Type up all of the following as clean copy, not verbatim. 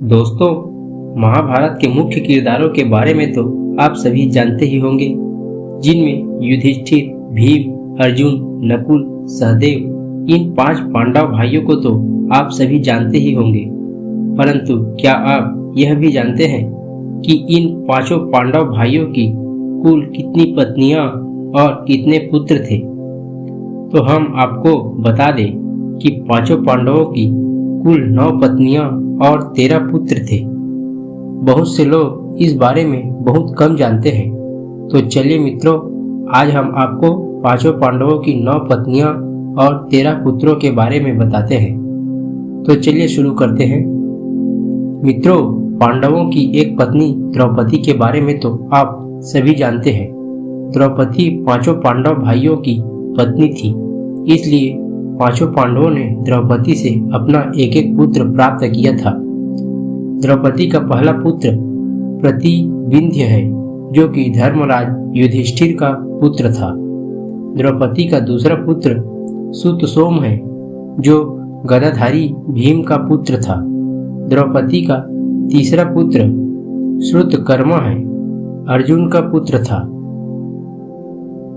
दोस्तों, महाभारत के मुख्य किरदारों के बारे में तो आप सभी जानते ही होंगे, जिनमें युधिष्ठिर, भीम, अर्जुन, नकुल, सहदेव, इन 5 पांडव भाइयों को तो आप सभी जानते ही होंगे। परंतु क्या आप यह भी जानते हैं कि इन 5 पांडव भाइयों की कुल कितनी पत्नियां और कितने पुत्र थे? तो हम आपको बता दें कि 5 पांडवों की कुल 9 पत्नियां और 13 पुत्र थे। बहुत से लोग इस बारे में बहुत कम जानते हैं। तो चलिए मित्रों, आज हम आपको 5 पांडवों की 9 पत्नियां और 13 पुत्रों के बारे में बताते हैं। तो चलिए शुरू करते हैं। मित्रों, पांडवों की एक पत्नी द्रौपदी के बारे में तो आप सभी जानते हैं। द्रौपदी 5 पांडव भाइयों की पत्नी थी, इसलिए 5 पांडवों ने द्रौपदी से अपना एक एक पुत्र प्राप्त किया था। द्रौपदी का पहला पुत्र प्रतिविंध्य है, जो कि धर्मराज युधिष्ठिर का पुत्र था। द्रौपदी का दूसरा पुत्र सुतसोम है, जो गदाधारी भीम का पुत्र था। द्रौपदी का तीसरा पुत्र श्रुतकर्मा है, अर्जुन का पुत्र था।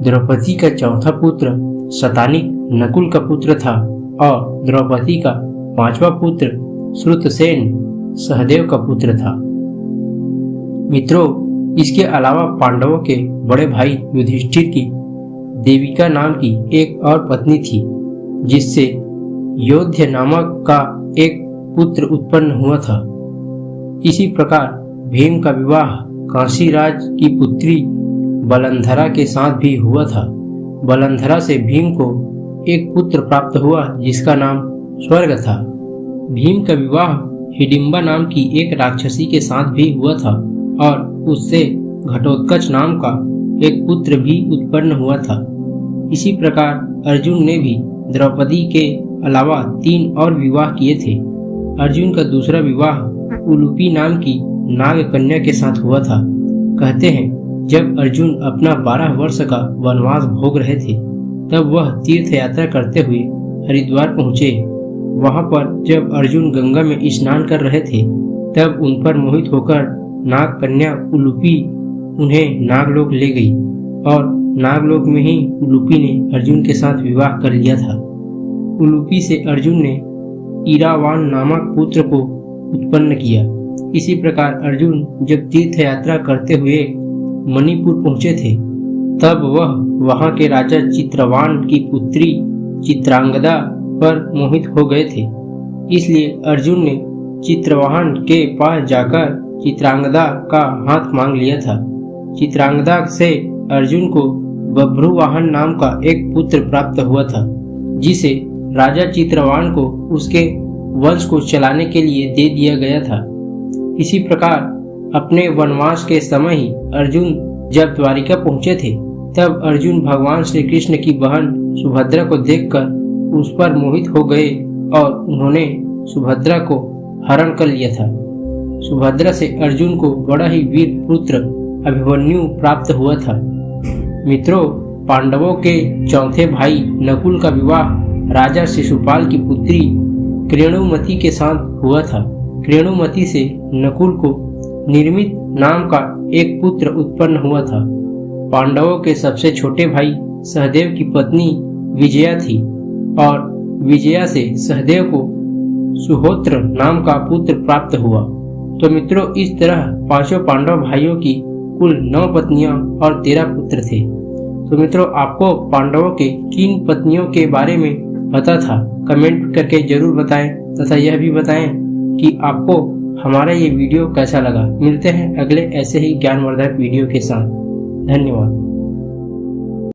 द्रौपदी का चौथा पुत्र शतानिक नकुल का पुत्र था और द्रौपदी का 5वां पुत्र श्रुतसेन सहदेव का पुत्र था। मित्रों, इसके अलावा पांडवों के बड़े भाई युधिष्ठिर की देविका नाम की एक और पत्नी थी, जिससे योध्य नामक का एक पुत्र उत्पन्न हुआ था। इसी प्रकार भीम का विवाह काशीराज की पुत्री बलंधरा के साथ भी हुआ था। बलंधरा से भीम को एक पुत्र प्राप्त हुआ, जिसका नाम स्वर्ग था। भीम का विवाह हिडिंबा नाम की एक राक्षसी के साथ भी हुआ था और उससे घटोत्कच नाम का एक पुत्र भी उत्पन्न हुआ था। इसी प्रकार अर्जुन ने भी द्रौपदी के अलावा 3 और विवाह किए थे। अर्जुन का दूसरा विवाह उलूपी नाम की नाग कन्या के साथ हुआ था। कहते हैं, जब अर्जुन अपना 12 वर्ष का वनवास भोग रहे थे, तब वह तीर्थ यात्रा करते हुए हरिद्वार पहुँचे। वहां पर जब अर्जुन गंगा में स्नान कर रहे थे, तब उन पर मोहित होकर नाग कन्या उलूपी उन्हें नागलोक ले गई और नागलोक में ही उलूपी ने अर्जुन के साथ विवाह कर लिया था। उलूपी से अर्जुन ने ईरावान नामक पुत्र को उत्पन्न किया। इसी प्रकार अर्जुन जब तीर्थ यात्रा करते हुए मणिपुर पहुंचे थे, तब वह वहां के राजा चित्रवान की पुत्री चित्रांगदा पर मोहित हो गए थे। इसलिए अर्जुन ने चित्रवाहन के पास जाकर चित्रांगदा का हाथ मांग लिया था। चित्रांगदा से अर्जुन को बभ्रुवाहन नाम का एक पुत्र प्राप्त हुआ था, जिसे राजा चित्रवान को उसके वंश को चलाने के लिए दे दिया गया था। इसी प्रकार अपने वनवास के समय ही अर्जुन जब द्वारिका पहुंचे थे, तब अर्जुन भगवान श्री कृष्ण की बहन सुभद्रा को देखकर उस पर मोहित हो गए और उन्होंने सुभद्रा को हरण कर लिया था। सुभद्रा से अर्जुन को बड़ा ही वीर पुत्र अभिमन्यु प्राप्त हुआ था। मित्रों, पांडवों के चौथे भाई नकुल का विवाह राजा शिशुपाल की पुत्री क्रेणुमति के साथ हुआ था। क्रेणुमति से नकुल को निर्मित नाम का एक पुत्र उत्पन्न हुआ था। पांडवों के सबसे छोटे भाई सहदेव की पत्नी विजया थी और विजया से सहदेव को सुहोत्र नाम का पुत्र प्राप्त हुआ। तो मित्रों, इस तरह 5 पांडव भाइयों की कुल 9 पत्नियां और 13 पुत्र थे। तो मित्रों, आपको पांडवों के किन पत्नियों के बारे में पता था? कमेंट करके जरूर बताएं तथा यह भी बताएं कि आपको हमारा ये वीडियो कैसा लगा। मिलते हैं अगले ऐसे ही ज्ञानवर्धक वीडियो के साथ। धन्यवाद।